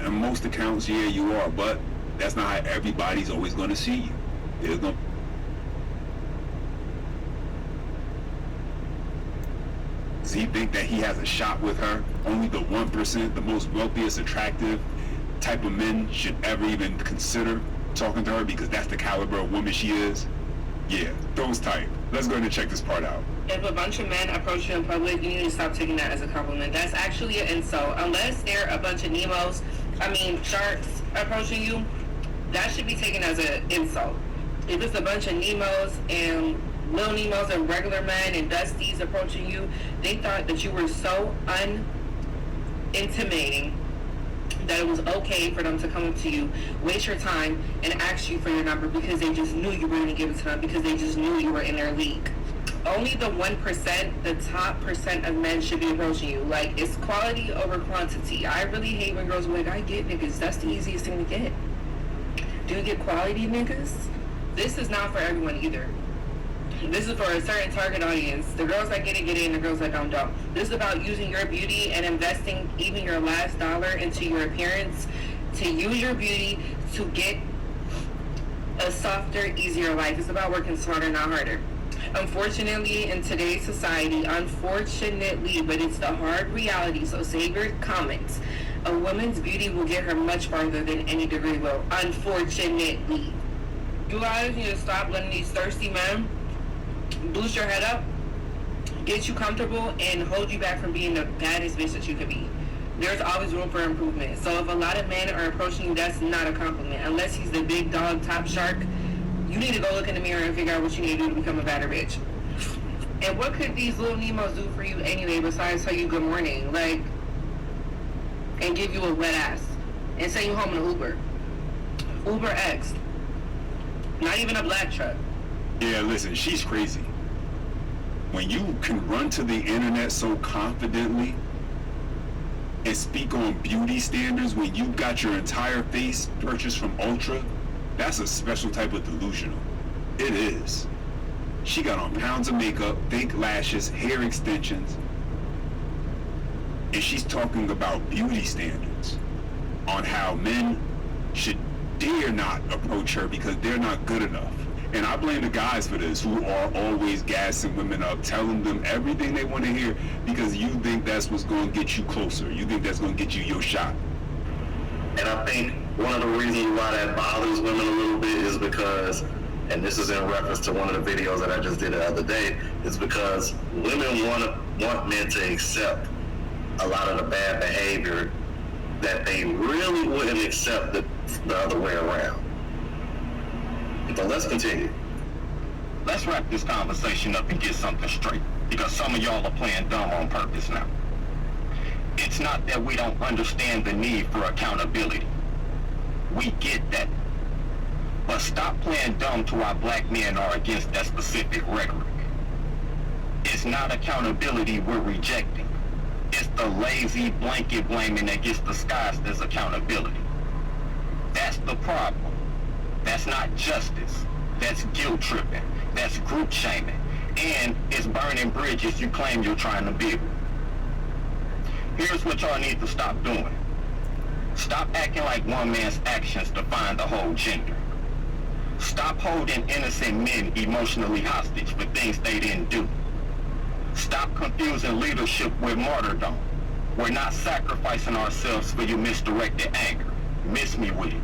S17: on most accounts, yeah, you are, but that's not how everybody's always going to see you. There's going to Does he think that he has a shot with her? Only the 1%, the most wealthiest, attractive type of men should ever even consider talking to her because that's the caliber of woman she is? Yeah, those type. Let's go ahead and check this part out.
S16: If a bunch of men approach you in public, you need to stop taking that as a compliment. That's actually an insult. Unless they're a bunch of sharks approaching you, that should be taken as an insult. If it's a bunch of Nemos and Lil Nemos and regular men and Dusties approaching you, they thought that you were so unintimidating that it was okay for them to come up to you, waste your time, and ask you for your number because they just knew you were going to give it to them because they just knew you were in their league. Only the 1%, the top percent of men should be approaching you. Like, it's quality over quantity. I really hate when girls are like, I get niggas. That's the easiest thing to get. Do you get quality niggas? This is not for everyone either. This is for a certain target audience. The girls that get it, and the girls that don't. This is about using your beauty and investing even your last dollar into your appearance, to use your beauty to get a softer, easier life. It's about working smarter, not harder. Unfortunately, in today's society, unfortunately, but it's the hard reality, so save your comments, a woman's beauty will get her much farther than any degree will. Unfortunately. You guys need to stop letting these thirsty men boost your head up, get you comfortable, and hold you back from being the baddest bitch that you could be. There's always room for improvement. So if a lot of men are approaching you, that's not a compliment. Unless he's the big dog, top shark, you need to go look in the mirror and figure out what you need to do to become a badder bitch. And what could these little Nemos do for you anyway besides tell you good morning, like, and give you a wet ass, and send you home in an Uber. Uber X. Not even a black truck.
S17: Yeah, listen, she's crazy. When you can run to the internet so confidently and speak on beauty standards when you got your entire face purchased from Ultra, that's a special type of delusional. It is. She got on pounds of makeup, fake lashes, hair extensions, and she's talking about beauty standards on how men should dare not approach her because they're not good enough. And I blame the guys for this, who are always gassing women up, telling them everything they want to hear because you think that's what's going to get you closer. You think that's going to get you your shot.
S15: And I think one of the reasons why that bothers women a little bit is because, and this is in reference to one of the videos that I just did the other day, is because women want men to accept a lot of the bad behavior that they really wouldn't accept the other way around. So let's continue.
S11: Let's wrap this conversation up and get something straight, because some of y'all are playing dumb on purpose now. It's not that we don't understand the need for accountability. We get that. But stop playing dumb to why black men are against that specific rhetoric. It's not accountability we're rejecting. It's the lazy blanket blaming that gets disguised as accountability. That's the problem. That's not justice. That's guilt tripping. That's group shaming. And it's burning bridges you claim you're trying to build. Here's what y'all need to stop doing. Stop acting like one man's actions define the whole gender. Stop holding innocent men emotionally hostage for things they didn't do. Stop confusing leadership with martyrdom. We're not sacrificing ourselves for your misdirected anger. Miss me with it.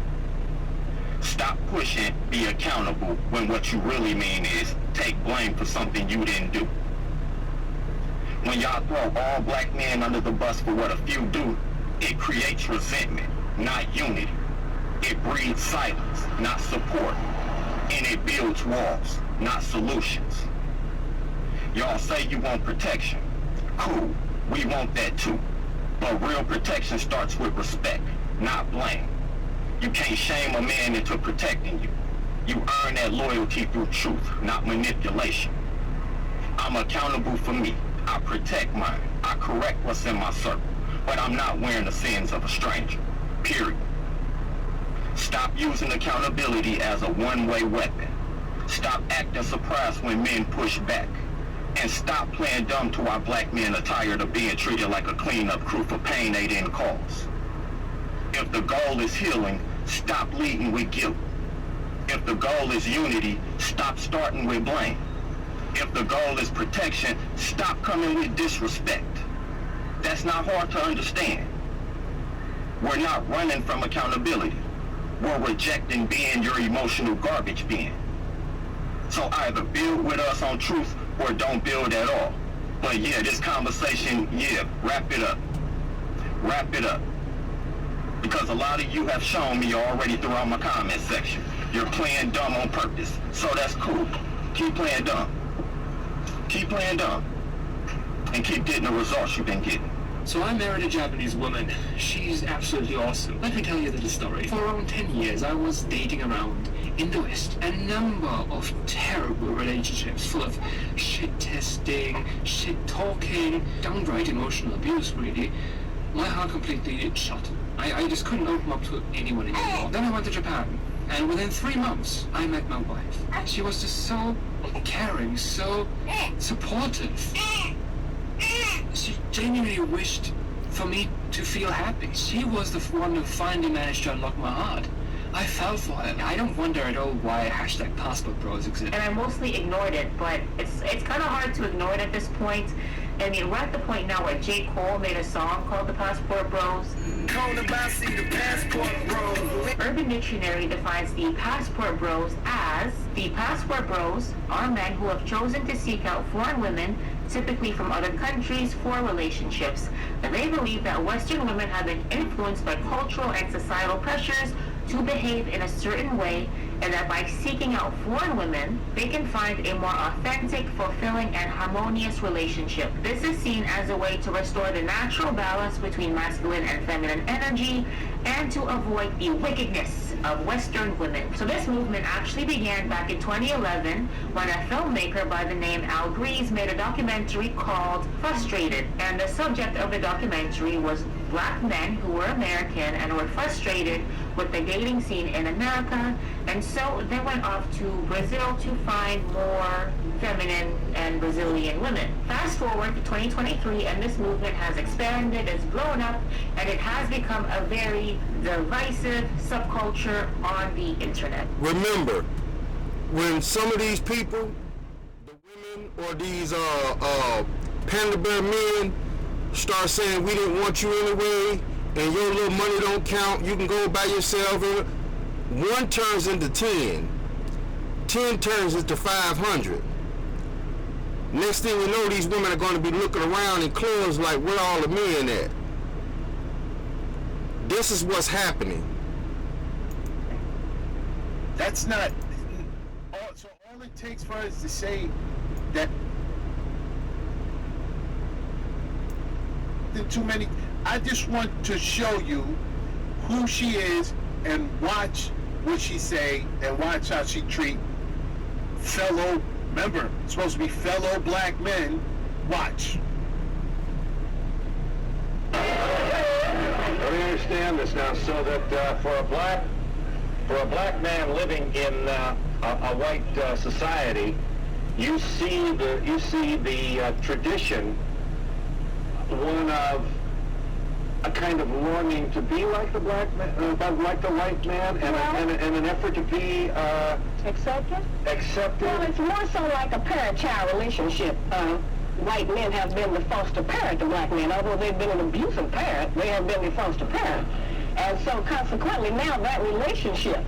S11: Stop pushing, be accountable, when what you really mean is take blame for something you didn't do. When y'all throw all black men under the bus for what a few do, it creates resentment, not unity. It breeds silence, not support. And it builds walls, not solutions. Y'all say you want protection. Cool, we want that too. But real protection starts with respect, not blame. You can't shame a man into protecting you. You earn that loyalty through truth, not manipulation. I'm accountable for me. I protect mine. I correct what's in my circle. But I'm not wearing the sins of a stranger. Period. Stop using accountability as a one-way weapon. Stop acting surprised when men push back. And stop playing dumb to why black men are tired of being treated like a cleanup crew for pain they didn't cause. If the goal is healing, stop leading with guilt. If the goal is unity, stop starting with blame. If the goal is protection, stop coming with disrespect. That's not hard to understand. We're not running from accountability. We're rejecting being your emotional garbage bin. So either build with us on truth or don't build at all. But yeah, this conversation, wrap it up. Wrap it up. Because a lot of you have shown me already throughout my comment section. You're playing dumb on purpose. So that's cool. Keep playing dumb. Keep playing dumb. And keep getting the results you've been getting.
S18: So I married a Japanese woman. She's absolutely awesome. Let me tell you the story. For around 10 years, I was dating around in the West. A number of terrible relationships full of shit testing, shit talking, downright emotional abuse, really. My heart completely shut. I just couldn't open up to anyone anymore. Then I went to Japan. And within 3 months, I met my wife. She was just so caring, so supportive. She genuinely wished for me to feel happy. She was the one who finally managed to unlock my heart. I fell for her. I don't wonder at all why #passport bros exist.
S3: And I mostly ignored it, but it's kind of hard to ignore it at this point. I mean, we're at the point now where J. Cole made a song called The Passport Bros. Urban Dictionary defines the Passport Bros as: the Passport Bros are men who have chosen to seek out foreign women, typically from other countries, for relationships. And they believe that Western women have been influenced by cultural and societal pressures to behave in a certain way, and that by seeking out foreign women, they can find a more authentic, fulfilling, and harmonious relationship. This is seen as a way to restore the natural balance between masculine and feminine energy, and to avoid the wickedness of Western women. So this movement actually began back in 2011 when a filmmaker by the name Al Grease made a documentary called Frustrated. And the subject of the documentary was black men who were American and were frustrated with the dating scene in America, and so they went off to Brazil to find more feminine and Brazilian women. Fast forward to 2023, and this movement has expanded, it's blown up, and it has become a very divisive subculture on the internet.
S7: Remember, when some of these people, the women or these pandering men, start saying we didn't want you anyway, and your little money don't count, you can go by yourself, 1 turns into 10. 10 turns into 500. Next thing you know, these women are going to be looking around in clubs like, where all the men at? This is what's happening.
S12: That's not... So all it takes for us to say that too many... I just want to show you who she is and watch what she say and watch how she treat fellow, remember, it's supposed to be fellow black men. Watch.
S5: Let me understand this now, so that for a black man living in a white society, you see the tradition, one of a kind of longing to be like the black man, like the white man, and an effort to be
S14: accepted.
S5: Accepted.
S14: Well, it's more so like a parent-child relationship.
S19: white men have been the foster parent to black men. Although they've been an abusive parent, they have been the foster parent. And so consequently now that relationship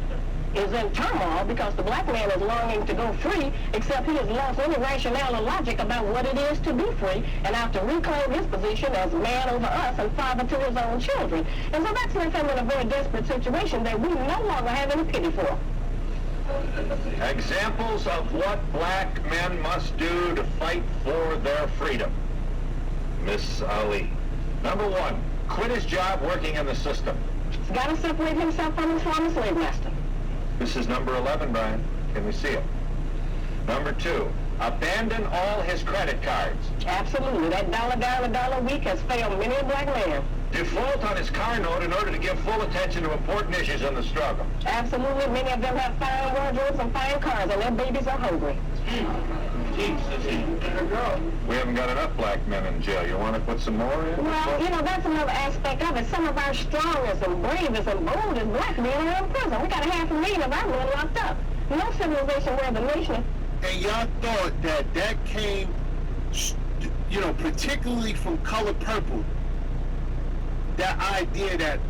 S19: is in turmoil because the black man is longing to go free, except he has lost any rationale or logic about what it is to be free and have to reclaim his position as man over us and father to his own children. And so that's left him in a very desperate situation that we no longer have any pity for.
S5: Examples of what black men must do to fight for their freedom. Miss Ali. Number one, quit his job working in the system.
S19: He's got to separate himself from his former slave master.
S5: This is number 11, Brian. Can we see it? Number 2, abandon all his credit cards.
S19: Absolutely. That dollar down, a dollar a week has failed many a black man.
S5: Default on his car note in order to give full attention to important issues in the struggle.
S19: Absolutely. Many of them have fine wardrobes and fine cars, and their babies are hungry.
S5: We haven't got enough black men in jail. You want to put some more in?
S19: Well, you know, that's another aspect of it. Some of our strongest and bravest and boldest black men are in prison. We got 500,000 of our men locked up. No civilization where the nation...
S12: And y'all thought that came, you know, particularly from Color Purple, that idea that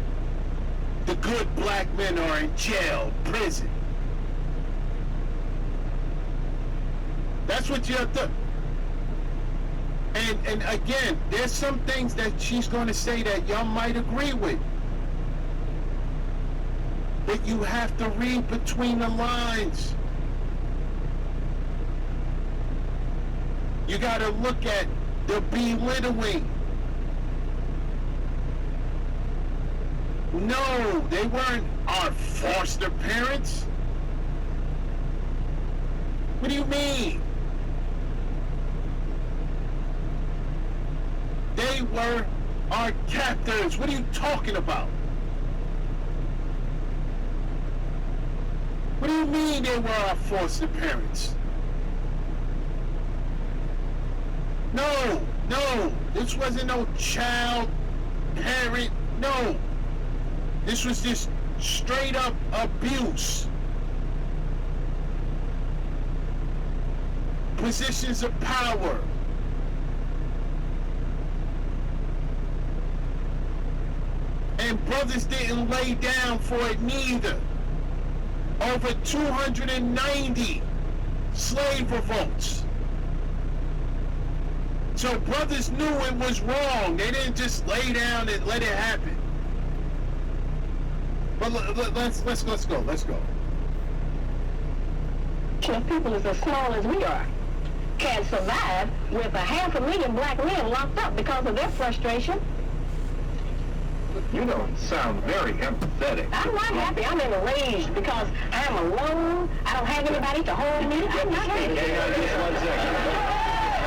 S12: the good black men are in jail, prison. That's what you have to... And again, there's some things that she's going to say that y'all might agree with. But you have to read between the lines. You got to look at the belittling. No, they weren't our foster parents. What do you mean? They were our captors. What are you talking about? What do you mean they were our foster parents? No, this wasn't no child parent, no. This was just straight up abuse. Positions of power. And brothers didn't lay down for it neither. Over 290 slave revolts. So brothers knew it was wrong. They didn't just lay down and let it happen. But let's go.
S19: If people as small as we are can survive with 500,000 black men locked up because of their frustration.
S5: You don't sound very empathetic.
S19: I'm not happy. I'm enraged because I'm alone. I don't have anybody to hold me. I'm not happy.
S5: Just 1 second.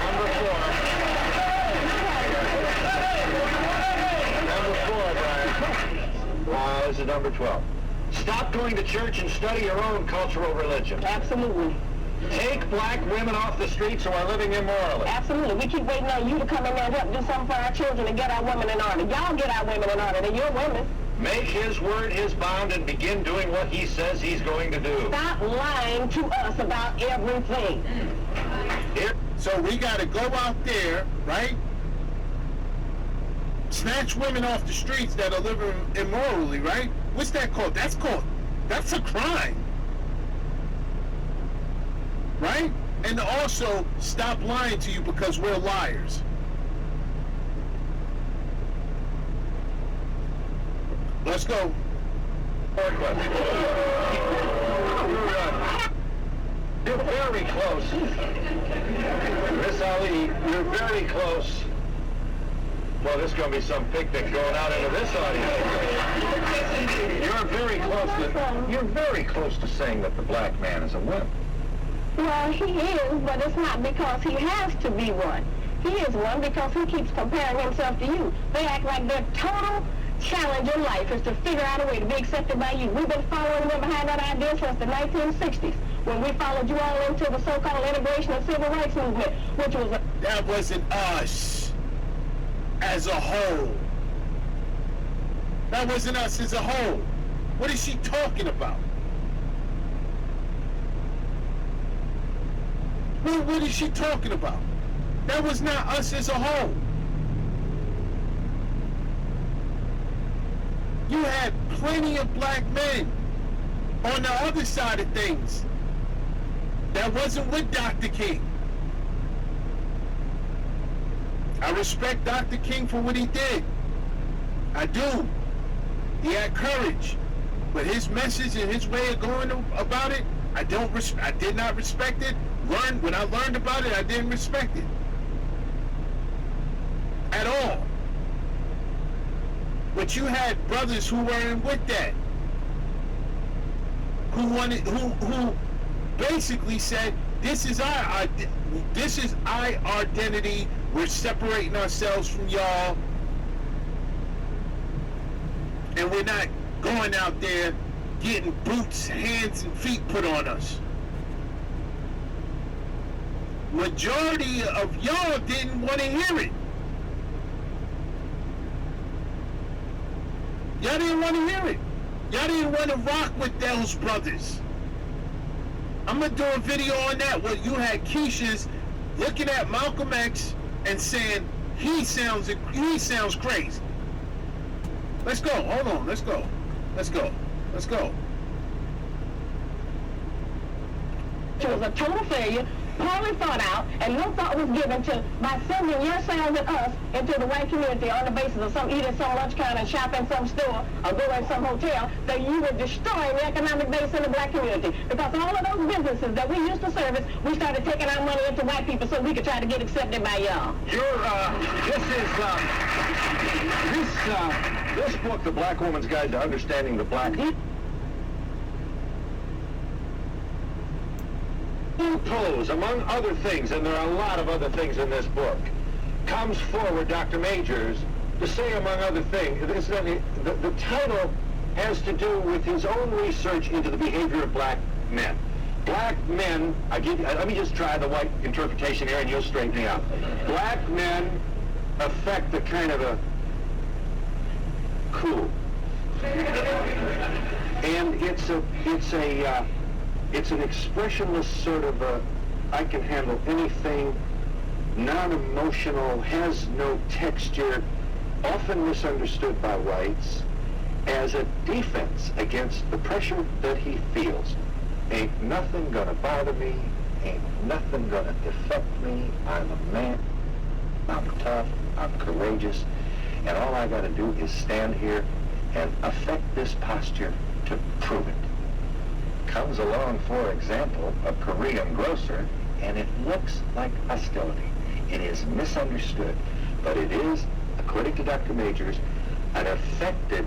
S5: Number 4. Number 4, Brian. This is number 12. Stop going to church and study your own cultural religion.
S19: Absolutely.
S5: Take black women off the streets who are living immorally.
S19: Absolutely. We keep waiting on you to come in there and help do something for our children and get our women in order. Y'all get our women in order. They're your women.
S5: Make his word his bond and begin doing what he says he's going to do.
S19: Stop lying to us about everything.
S12: So we got to go out there, right? Snatch women off the streets that are living immorally, right? What's that called? That's a crime. Right? And also stop lying to you because we're liars. Let's go.
S5: You're very close. Miss Ali, you're very close. Well, this is going to be some picnic going out into this audience. You're very close to saying that the black man is a wimp.
S19: Well, he is, but it's not because he has to be one. He is one because he keeps comparing himself to you. They act like their total challenge in life is to figure out a way to be accepted by you. We've been following them behind that idea since the 1960s, when we followed you all into the so-called integration and civil rights movement, which was a...
S12: That wasn't us as a whole. That wasn't us as a whole. What is she talking about? What is she talking about? That was not us as a whole. You had plenty of black men on the other side of things that wasn't with Dr. King. I respect Dr. King for what he did. I do. He had courage. But his message and his way of going about it, I did not respect it. When I learned about it, I didn't respect it. At all. But you had brothers who weren't with that. Who basically said, this is our identity. We're separating ourselves from y'all. And we're not going out there getting boots, hands, and feet put on us. Majority of y'all didn't want to hear it. Y'all didn't want to hear it. Y'all didn't want to rock with those brothers. I'm going to do a video on that where you had Keisha's looking at Malcolm X and saying, he sounds crazy. Let's go. Hold on. Let's go.
S19: It was a total failure, poorly thought out, and no thought was given to by sending your sons and us into the white community on the basis of some eating some lunch count and shopping some store or going some hotel, that you were destroying the economic base in the black community. Because all of those businesses that we used to service, we started taking our money into white people so we could try to get accepted by y'all.
S5: This book, The Black Woman's Guide to Understanding the Black Pose, among other things, and there are a lot of other things in this book, comes forward, Dr. Majors, to say, among other things, the title has to do with his own research into the behavior of black men. Black men, let me just try the white interpretation here and you'll straighten me out. Black men affect a kind of a cool. And it's an expressionless sort of I can handle anything, non-emotional, has no texture, often misunderstood by whites as a defense against the pressure that he feels. Ain't nothing gonna bother me, ain't nothing gonna affect me, I'm a man, I'm tough, I'm courageous, and all I gotta do is stand here and affect this posture to prove it. Comes along, for example, a Korean grocer, and it looks like hostility. It is misunderstood, but it is, according to Dr. Majors, an affected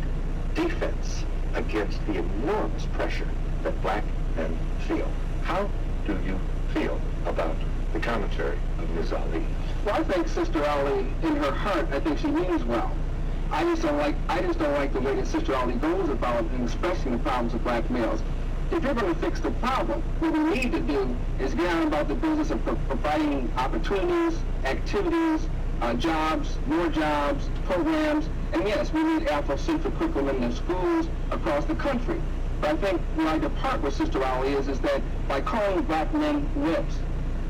S5: defense against the enormous pressure that black men feel. How do you feel about the commentary of Ms. Ali?
S6: Well, I think Sister Ali, in her heart, I think she means well. I just don't like the way that Sister Ali goes about expressing the problems of black males. If you're going to fix the problem, what we need to do is get on about the business of providing opportunities, activities, jobs, more jobs, programs, and yes, we need Afrocentric curriculum in the schools across the country. But I think where I depart with Sister Ali is that by calling black men wimps,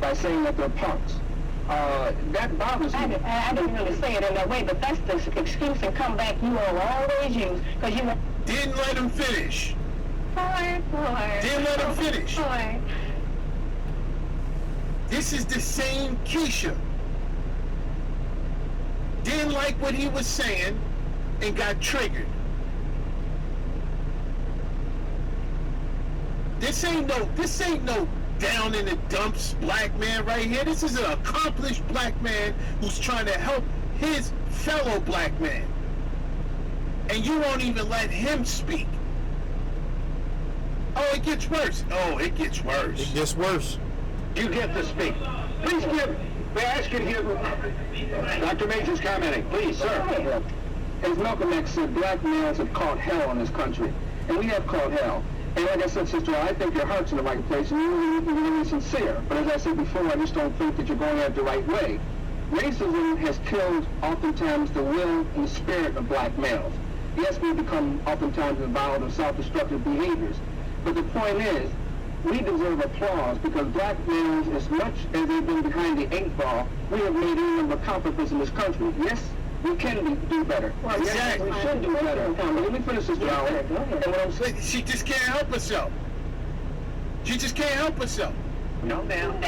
S6: by saying that they're punks, that bothers me.
S19: I didn't really say it in that way, but that's the excuse and comeback you all always use, because you
S12: didn't let him finish. Didn't let him finish. This is the same Keisha. Didn't like what he was saying and got triggered. This ain't no down in the dumps black man right here. This is an accomplished black man who's trying to help his fellow black man. And you won't even let him speak. Oh, it gets worse. Oh, it gets worse.
S7: It gets worse.
S5: You get to speak. Please may I ask you to hear Dr. Major's commenting. Please, sir.
S6: As Malcolm X said, black males have caught hell in this country. And we have caught hell. And like I said, Sister, I think your heart's in the right place and you're really sincere. But as I said before, I just don't think that you're going at it the right way. Racism has killed oftentimes the will and the spirit of black males. Yes, we become oftentimes involved in self-destructive behaviors. But the point is, we deserve applause because black males, as much as they've been behind the 8 ball, we have made a number of accomplishments in this country. Yes, we can do better.
S12: Well, exactly.
S6: Yes, we should do better. Let me finish this, John. And what I'm saying,
S12: She just can't help herself. She just can't help herself.
S6: No, down.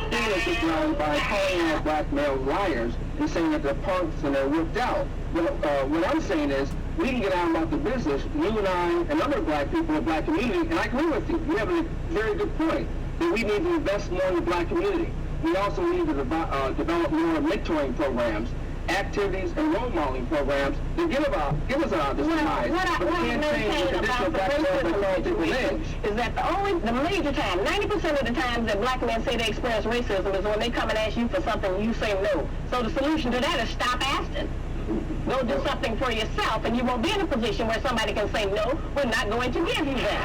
S6: This is by calling out black males liars and saying that they're punks and they're whipped out. What I'm saying is, we can get on about the business, you and I and other black people in the black community, and I agree with you. You have a very good point that we need to invest more in the black community. We also need to develop more mentoring programs, activities, and role modeling programs to give us this demise.
S19: What I maintain about the racism situation is that the major time, 90% of the times that black men say they experience racism is when they come and ask you for something and you say no. So the solution to that is stop asking. Go do something for yourself, and you won't be in a position where somebody can say, no, we're not going to give you that.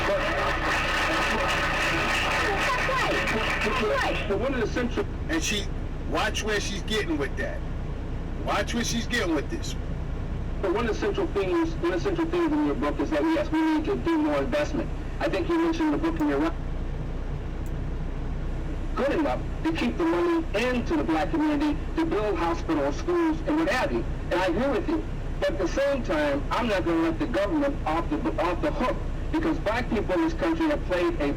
S19: That's right.
S6: But one of the central...
S12: And watch where she's getting with that. Watch where she's getting with this.
S6: But one of the central themes in your book is that, yes, we need to do more investment. I think you mentioned in the book in your good enough to keep the money into the black community to build hospitals, schools, and what have you. And I agree with you. But at the same time, I'm not going to let the government off the hook because black people in this country have paid a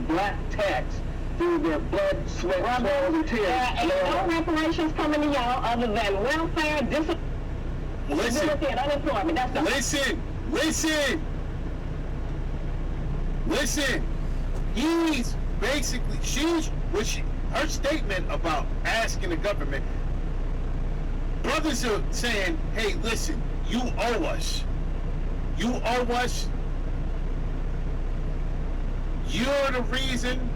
S6: black tax through their blood, sweat, sweat, and tears.
S19: There ain't no reparations coming to y'all other than welfare, disability, and unemployment. That's the
S12: Listen. He's basically, her statement about asking the government, brothers are saying, hey, listen, you owe us. You're the reason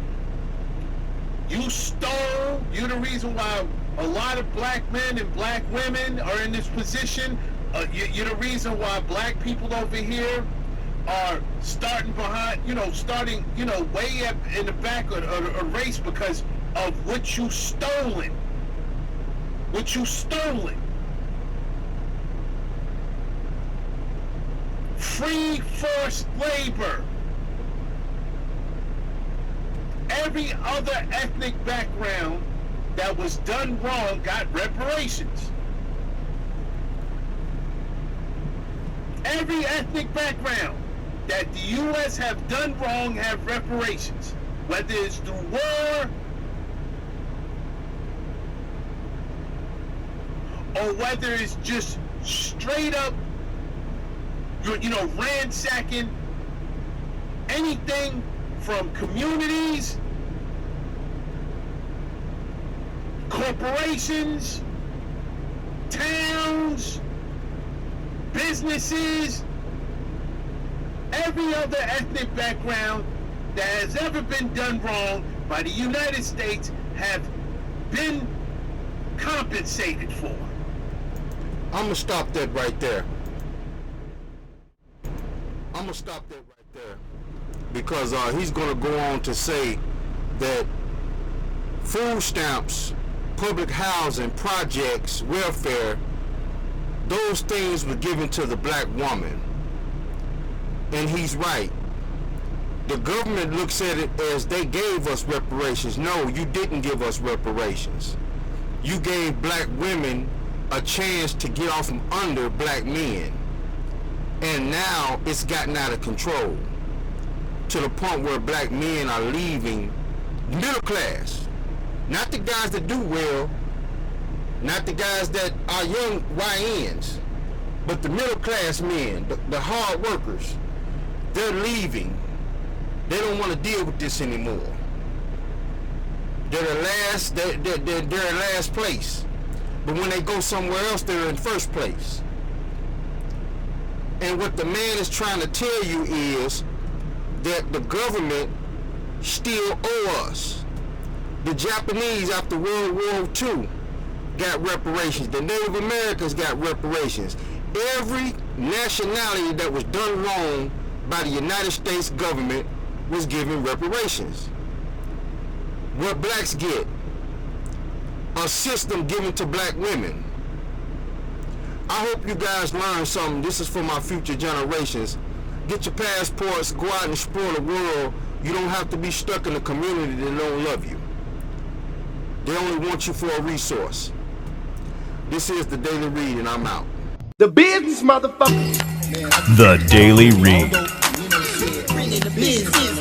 S12: you stole. You're the reason why a lot of black men and black women are in this position. You're the reason why black people over here are starting way up in the back of a race because of what you stolen. Free forced labor. Every other ethnic background that was done wrong got reparations. Every ethnic background that the U.S. have done wrong have reparations, whether it's through war or whether it's just straight up, ransacking anything from communities, corporations, towns, businesses, every other ethnic background that has ever been done wrong by the United States have been compensated for.
S7: I'm gonna stop that right there. Because he's gonna go on to say that food stamps, public housing, projects, welfare, those things were given to the black woman. And he's right. The government looks at it as they gave us reparations. No, you didn't give us reparations. You gave black women a chance to get off from under black men. And now it's gotten out of control to the point where black men are leaving middle class. Not the guys that do well, not the guys that are young YNs, but the middle class men, the hard workers. They're leaving. They don't want to deal with this anymore. They're in last place. But when they go somewhere else, they're in first place. And what the man is trying to tell you is that the government still owe us. The Japanese after World War II got reparations. The Native Americans got reparations. Every nationality that was done wrong by the United States government was given reparations. What blacks get? A system given to black women. I hope you guys learn something. This is for my future generations. Get your passports, go out and explore the world You don't have to be stuck in a community that don't love you. They only want you for a resource. This is the Daily Read, and I'm out.
S2: The business, motherfucker.
S20: The Daily Read.
S2: Business.